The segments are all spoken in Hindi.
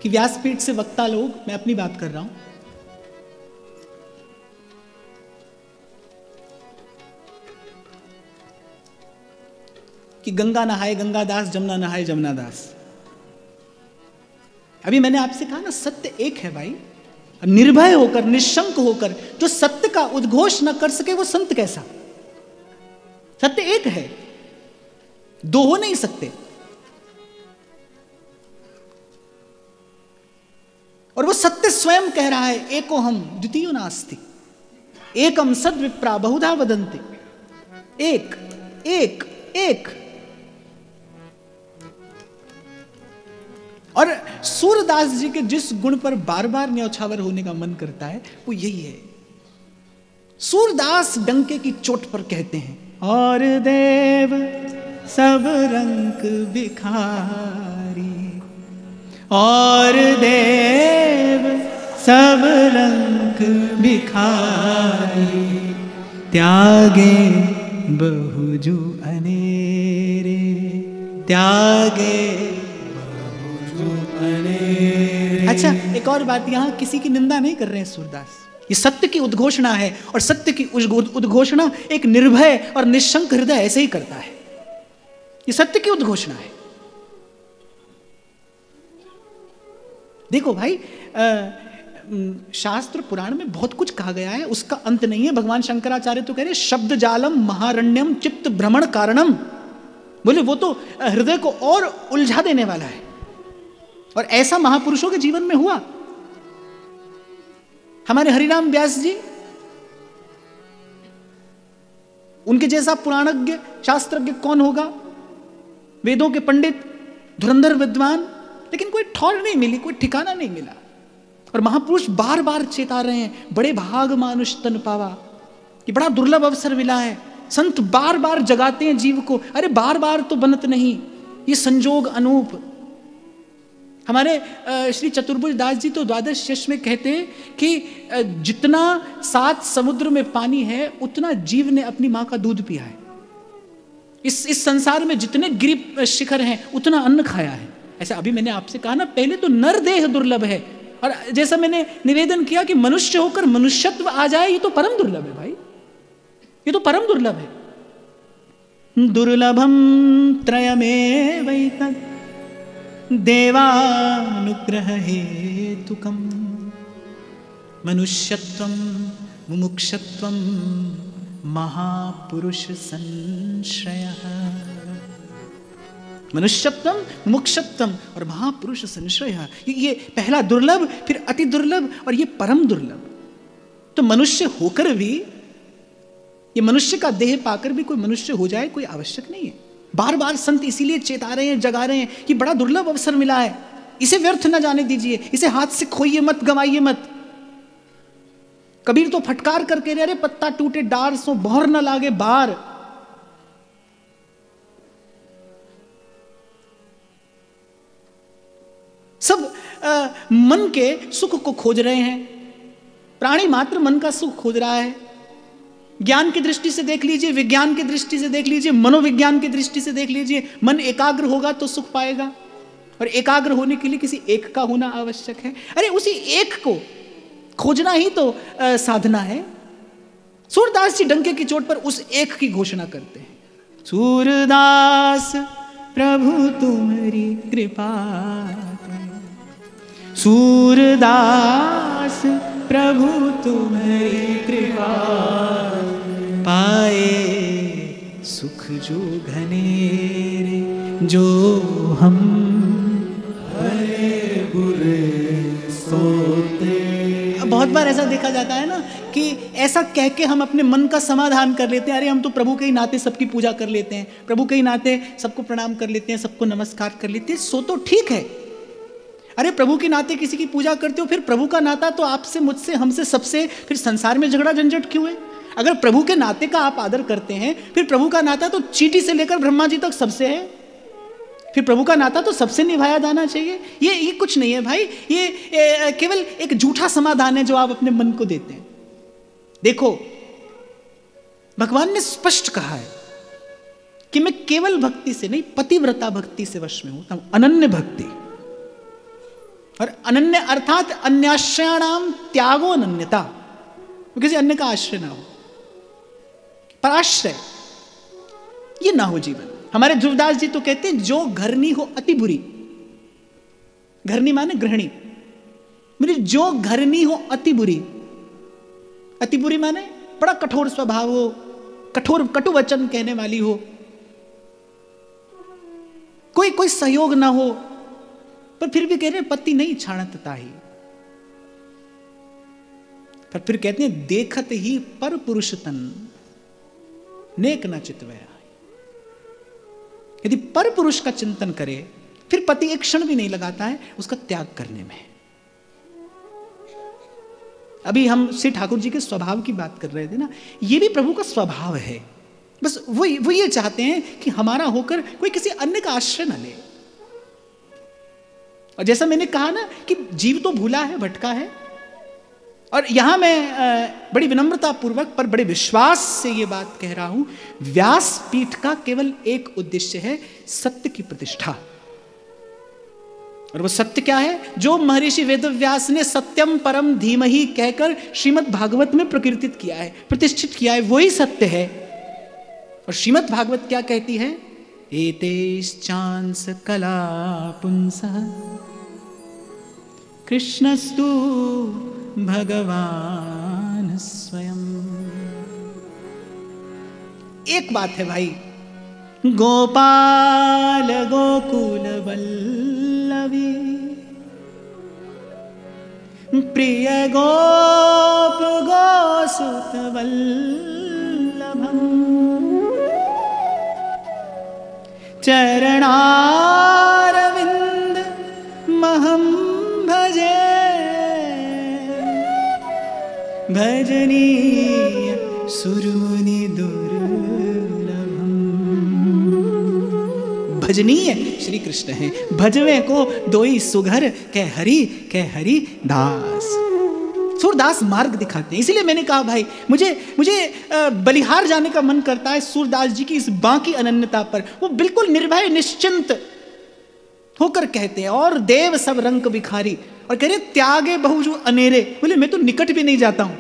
कि व्यासपीठ से वक्ता लोग, मैं अपनी बात कर रहा हूं, कि गंगा नहाए गंगादास, जमुना नहाए जमुनादास। अभी मैंने आपसे कहा ना, सत्य एक है भाई। निर्भय होकर, निशंक होकर जो सत्य का उद्घोष न कर सके वो संत कैसा? सत्य एक है, दो हो नहीं सकते। और वो सत्य स्वयं कह रहा है, एको हम द्वितीयो नास्ति, एकम सद विप्रा बहुधा वदन्ति। एक एक एक। और सूरदास जी के जिस गुण पर बार बार न्यौछावर होने का मन करता है वो यही है। सूरदास डंके की चोट पर कहते हैं, और देव सब रंग भिखारी, और देव सब रंग भिखारी, त्यागे बहुजु अनेरे, त्यागे बहुजु अनेरे। अच्छा, एक और बात, यहां किसी की निंदा नहीं कर रहे हैं सूरदास। ये सत्य की उद्घोषणा है, और सत्य की उद्घोषणा एक निर्भय और निशंक हृदय ऐसे ही करता है। ये सत्य की उद्घोषणा है। देखो भाई, शास्त्र पुराण में बहुत कुछ कहा गया है, उसका अंत नहीं है। भगवान शंकराचार्य तो कह रहे शब्द जालम महारण्यम चित्त भ्रमण कारणम। बोले वो तो हृदय को और उलझा देने वाला है, और ऐसा महापुरुषों के जीवन में हुआ। हमारे हरिराम व्यास जी, उनके जैसा पुराणज्ञ शास्त्रज्ञ कौन होगा? वेदों के पंडित, धुरंधर विद्वान, लेकिन कोई ठौर नहीं मिली, कोई ठिकाना नहीं मिला। और महापुरुष बार बार चेता रहे हैं, बड़े भाग मानुष तन पावा, ये बड़ा दुर्लभ अवसर मिला है। संत बार बार जगाते हैं जीव को, अरे बार बार तो बनत नहीं, ये संजोग अनूप। हमारे श्री चतुर्भुज दास जी तो द्वादश यश में कहते हैं कि जितना 7 समुद्र में पानी है उतना जीव ने अपनी मां का दूध पिया है। इस संसार में जितने गिरि शिखर हैं उतना अन्न खाया है। ऐसा अभी मैंने आपसे कहा ना, पहले तो नर देह दुर्लभ है, और जैसा मैंने निवेदन किया कि मनुष्य होकर मनुष्यत्व आ जाए, ये तो परम दुर्लभ है भाई, ये तो परम दुर्लभ है। दुर्लभम त्रयमेवैतत् देवानुग्रह हेतुकम, मनुष्यत्वम मुमुक्षत्वम महापुरुष संश्रयः। मनुष्यत्वम मुमुक्षत्वम और महापुरुष संश्रयः, ये पहला दुर्लभ, फिर अति दुर्लभ, और ये परम दुर्लभ। तो मनुष्य होकर भी, ये मनुष्य का देह पाकर भी कोई मनुष्य हो जाए कोई आवश्यक नहीं है। बार बार संत इसीलिए चेता रहे हैं, जगा रहे हैं कि बड़ा दुर्लभ अवसर मिला है, इसे व्यर्थ न जाने दीजिए, इसे हाथ से खोइए मत, गंवाइए मत। कबीर तो फटकार करके रहे, अरे पत्ता टूटे डार सो बहर न लागे बार। सब मन के सुख को खोज रहे हैं, प्राणी मात्र मन का सुख खोज रहा है। ज्ञान की दृष्टि से देख लीजिए, विज्ञान की दृष्टि से देख लीजिए, मनोविज्ञान की दृष्टि से देख लीजिए। मन एकाग्र होगा तो सुख पाएगा, और एकाग्र होने के लिए किसी एक का होना आवश्यक है। अरे उसी एक को खोजना ही तो साधना है। सूरदास जी डंके की चोट पर उस एक की घोषणा करते हैं, सूरदास प्रभु तुम्हारी कृपा, सूरदास प्रभु तुम्हारी कृपा, पाए सुख जो घनेरे, जो हम भले बुरे सोते। बहुत बार ऐसा देखा जाता है ना कि ऐसा कह के हम अपने मन का समाधान कर लेते हैं, अरे हम तो प्रभु के ही नाते सबकी पूजा कर लेते हैं, प्रभु के ही नाते सबको प्रणाम कर लेते हैं, सबको नमस्कार कर लेते हैं, सो तो ठीक है। अरे प्रभु के नाते किसी की पूजा करते हो, फिर प्रभु का नाता तो आपसे, मुझसे, हमसे, सबसे, फिर संसार में झगड़ा झंझट क्यों है? अगर प्रभु के नाते का आप आदर करते हैं, फिर प्रभु का नाता तो चींटी से लेकर ब्रह्मा जी तक सबसे है, फिर प्रभु का नाता तो सबसे निभाया जाना चाहिए। ये कुछ नहीं है भाई, ये केवल एक झूठा समाधान है जो आप अपने मन को देते हैं। देखो, भगवान ने स्पष्ट कहा है कि मैं केवल भक्ति से नहीं, पतिव्रता भक्ति से वश में हूं, अनन्य भक्ति। और अनन्य अर्थात अन्याश्रयाणाम त्यागो अनन्यता, किसी अन्य का आश्रय ना हो, पराश्रय ये ना हो जीवन। हमारे ध्रुवदास जी तो कहते हैं जो घरनी हो अति बुरी, घरनी माने गृहिणी, मेरी जो घरनी हो अति बुरी, अति बुरी माने बड़ा कठोर स्वभाव हो, कठोर कटु वचन कहने वाली हो, कोई सहयोग ना हो, पर फिर भी कह रहे पति नहीं छाणत ताही। पर फिर कहते हैं देखत ही पर पुरुष तन नेक न चितवया। यदि पर पुरुष का चिंतन करे फिर पति एक क्षण भी नहीं लगाता है उसका त्याग करने में। अभी हम श्री ठाकुर जी के स्वभाव की बात कर रहे थे ना, ये भी प्रभु का स्वभाव है। बस वो ये चाहते हैं कि हमारा होकर कोई किसी अन्य का आश्रय न ले। और जैसा मैंने कहा ना कि जीव तो भूला है, भटका है, और यहां मैं बड़ी विनम्रता पूर्वक पर बड़े विश्वास से ये बात कह रहा हूं, व्यास पीठ का केवल एक उद्देश्य है, सत्य की प्रतिष्ठा। और वो सत्य क्या है? जो महर्षि वेदव्यास ने सत्यम परम धीमहि कहकर श्रीमद् भागवत में प्रकीर्तित किया है, प्रतिष्ठित किया है, वही सत्य है। और श्रीमद् भागवत क्या कहती है? एतेश्चांस कला पुंसः कृष्णस्तु भगवान स्वयं। एक बात है भाई, गोपाल गोकुल वल्लभी प्रिय गोप गोसुत वल्लभम चरणारविंद महं भजे भजनीय सुरमुनि दुर्लभम। भजनीय श्री कृष्ण है, भजवे को दोई सुघर कह हरि दास। सूरदास मार्ग दिखाते हैं। इसीलिए मैंने कहा भाई मुझे बलिहार जाने का मन करता है सूरदास जी की इस बाकी अनन्यता पर। वो बिल्कुल निर्भय निश्चिंत होकर कहते हैं, और देव सब रंग बिखारी, और कह रहे त्यागे बहुजु अनेरे। बोले मैं तो निकट भी नहीं जाता हूं।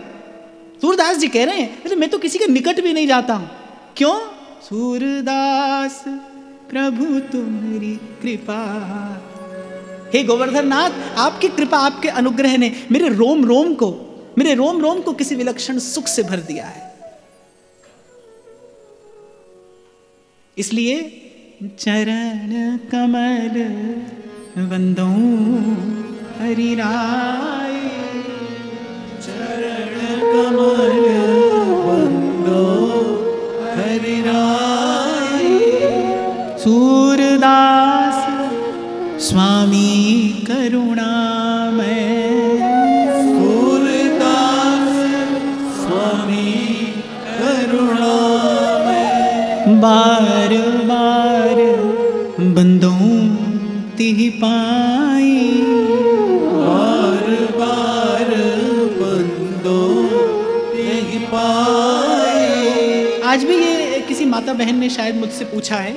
सूरदास जी कह रहे हैं बोले मैं तो किसी के निकट भी नहीं जाता हूं। क्यों? सूरदास प्रभु तुम्हारी कृपा। हे गोवर्धन नाथ, आपकी कृपा, आपके अनुग्रह ने मेरे रोम रोम को किसी विलक्षण सुख से भर दिया है। इसलिए चरण कमल वंदो हरि राय, चरण कमल वंदो हरि राय। सूरदास स्वामी करुणामय, सूरदास स्वामी करुणामय। बार बार बंदों तिहि पाई, बार बार बंदों तिहि पाई। आज भी ये किसी माता बहन ने शायद मुझसे पूछा है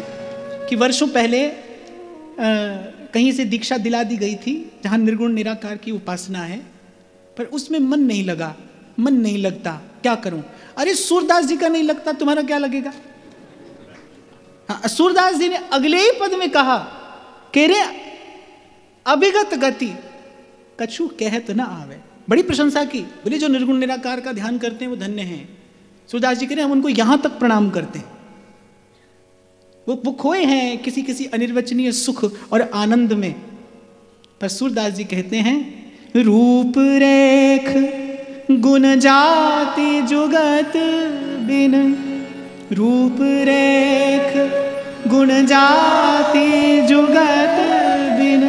कि वर्षों पहले कहीं से दीक्षा दिला दी गई थी जहां निर्गुण निराकार की उपासना है, पर उसमें मन नहीं लगा, मन नहीं लगता, क्या करूं? अरे सूरदास जी का नहीं लगता, तुम्हारा क्या लगेगा? हाँ, सूरदास जी ने अगले ही पद में कहा, कह रहे अभिगत गति कछु कहत न आवे। बड़ी प्रशंसा की, बोले जो निर्गुण निराकार का ध्यान करते हैं वो धन्य हैं। सूरदास जी कह रहे हम उनको यहां तक प्रणाम करते हैं। वो खोए हैं किसी अनिर्वचनीय सुख और आनंद में। पर सूरदास जी कहते हैं रूप रेख गुण जाति जुगत बिन, रूप रेख गुण जाति जुगत बिन,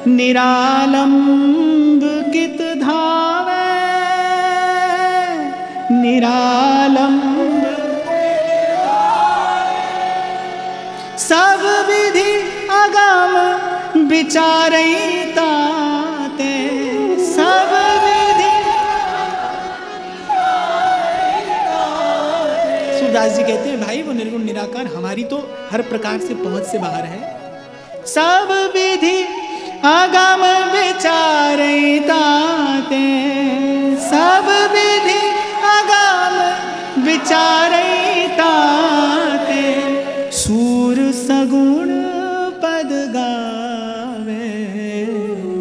निरालंब कित धावे, निरालंब सब विधि अगम विचारता ते, सब विधि। सूरदास जी कहते हैं भाई वो निर्गुण निराकार हमारी तो हर प्रकार से पहुंच से बाहर है। सब विधि अगम विचार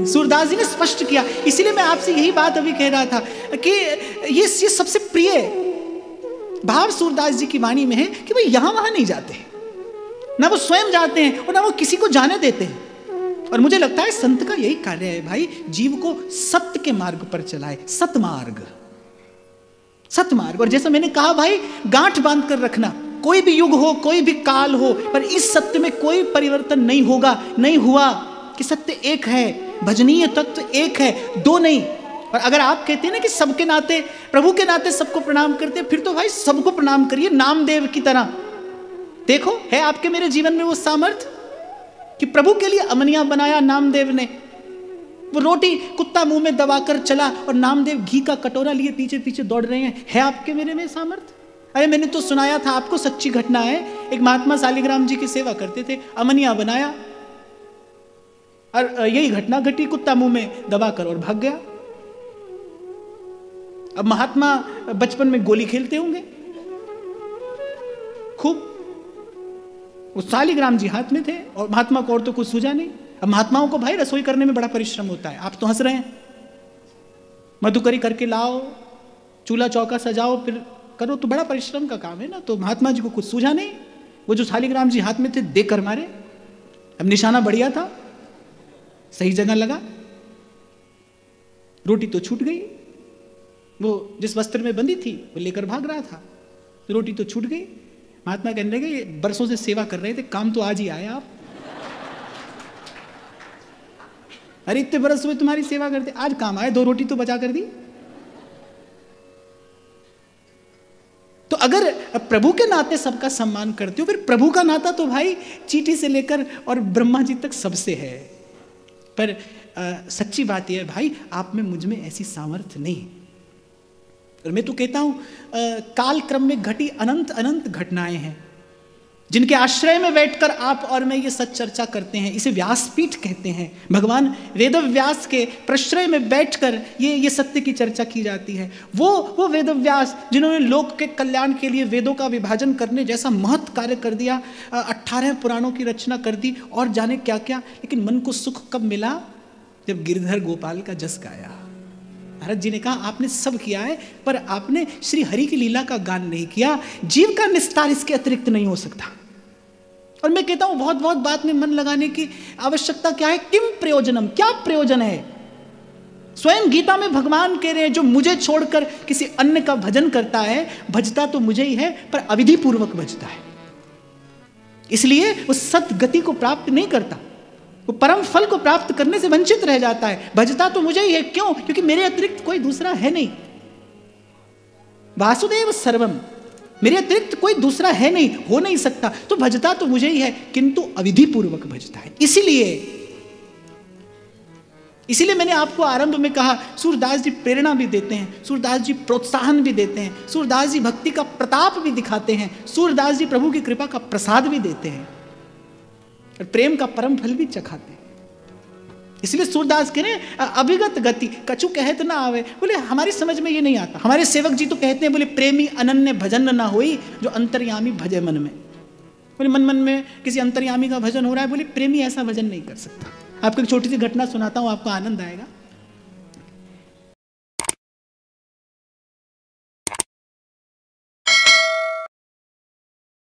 सूरदास जी ने स्पष्ट किया। इसीलिए मैं आपसे यही बात अभी कह रहा था कि ये सबसे प्रिय भाव सूरदास जी की वाणी में है कि भाई यहां वहां नहीं जाते, ना वो स्वयं जाते हैं और ना वो किसी को जाने देते हैं। और मुझे लगता है संत का यही कार्य है भाई, जीव को सत्य के मार्ग पर चलाए, सतमार्ग, सतमार्ग। और जैसा मैंने कहा भाई, गांठ बांध कर रखना, कोई भी युग हो, कोई भी काल हो, पर इस सत्य में कोई परिवर्तन नहीं होगा, नहीं हुआ कि सत्य एक है, भजनीय तत्व एक है, दो नहीं। और अगर आप कहते हैं ना कि सबके नाते, प्रभु के नाते सबको प्रणाम करते हैं, फिर तो भाई सबको प्रणाम करिए नामदेव की तरह। देखो है आपके मेरे जीवन में वो सामर्थ्य कि प्रभु के लिए अमनिया बनाया नामदेव ने, वो रोटी कुत्ता मुंह में दबाकर चला और नामदेव घी का कटोरा लिए पीछे पीछे दौड़ रहे हैं। है आपके मेरे में सामर्थ्य? अरे मैंने तो सुनाया था आपको, सच्ची घटना है। एक महात्मा शालिग्राम जी की सेवा करते थे, अमनिया बनाया और यही घटना घटी, कुत्ता मुंह में दबाकर और भाग गया। अब महात्मा बचपन में गोली खेलते होंगे खूब, वो शालिग्राम जी हाथ में थे और महात्मा को और तो कुछ सूझा नहीं। अब महात्माओं को भाई रसोई करने में बड़ा परिश्रम होता है, आप तो हंस रहे हैं, मधुकरी करके लाओ, चूल्हा चौका सजाओ, फिर करो, तो बड़ा परिश्रम का काम है ना। तो महात्मा जी को कुछ सूझा नहीं, वो जो शालिग्राम जी हाथ में थे देकर मारे। अब निशाना बढ़िया था, सही जगह लगा, रोटी तो छूट गई, वो जिस वस्त्र में बंधी थी वो लेकर भाग रहा था, रोटी तो छूट गई। महात्मा कहने लगे, ये बरसों से सेवा कर रहे थे, काम तो आज ही आए आप। अरे इतने बरस हुए तुम्हारी सेवा करते, आज काम आए, दो रोटी तो बचा कर दी। तो अगर प्रभु के नाते सबका सम्मान करते हो, फिर प्रभु का नाता तो भाई चींटी से लेकर और ब्रह्मा जी तक सबसे है। पर सच्ची बात यह है भाई, आप में मुझ में ऐसी सामर्थ्य नहीं। और मैं तो कहता हूं काल क्रम में घटी अनंत अनंत घटनाएं हैं, जिनके आश्रय में बैठकर आप और मैं ये सच चर्चा करते हैं। इसे व्यासपीठ कहते हैं। भगवान वेदव्यास के प्रश्रय में बैठकर ये सत्य की चर्चा की जाती है। वो वेदव्यास जिन्होंने लोक के कल्याण के लिए वेदों का विभाजन करने जैसा महत् कार्य कर दिया, 18 पुराणों की रचना कर दी और जाने क्या क्या। लेकिन मन को सुख कब मिला? जब गिरधर गोपाल का जस गाया। नारद जी ने कहा आपने सब किया है, पर आपने श्री हरि की लीला का गान नहीं किया। जीव का निस्तार इसके अतिरिक्त नहीं हो सकता। और मैं कहता हूं बहुत बहुत बात में मन लगाने की आवश्यकता क्या है? किम प्रयोजनम, क्या प्रयोजन है? स्वयं गीता में भगवान कह रहे हैं, जो मुझे छोड़कर किसी अन्य का भजन करता है, भजता तो मुझे ही है, पर अविधि पूर्वक भजता है। इसलिए वो सतगति को प्राप्त नहीं करता, वो परम फल को प्राप्त करने से वंचित रह जाता है। भजता तो मुझे ही है, क्यों? क्योंकि मेरे अतिरिक्त कोई दूसरा है नहीं। वासुदेव सर्वम, मेरे अतिरिक्त कोई दूसरा है नहीं, हो नहीं सकता, तो भजता तो मुझे ही है, किंतु अविधि पूर्वक भजता है। इसीलिए मैंने आपको आरंभ में कहा, सूरदास जी प्रेरणा भी देते हैं, सूरदास जी प्रोत्साहन भी देते हैं, सूरदास जी भक्ति का प्रताप भी दिखाते हैं, सूरदास जी प्रभु की कृपा का प्रसाद भी देते हैं और प्रेम का परम फल भी चखाते हैं। इसलिए सूरदास कह रहे हैं अभिगत गति कछु कहत ना आवे। बोले हमारी समझ में ये नहीं आता। हमारे सेवक जी तो कहते हैं, बोले प्रेमी अनन्य भजन ना होई, जो अंतर्यामी भजे मन में। बोले मन मन में किसी अंतर्यामी का भजन हो रहा है, बोले प्रेमी ऐसा भजन नहीं कर सकता। आपको एक छोटी सी घटना सुनाता हूँ, आपको आनंद आएगा।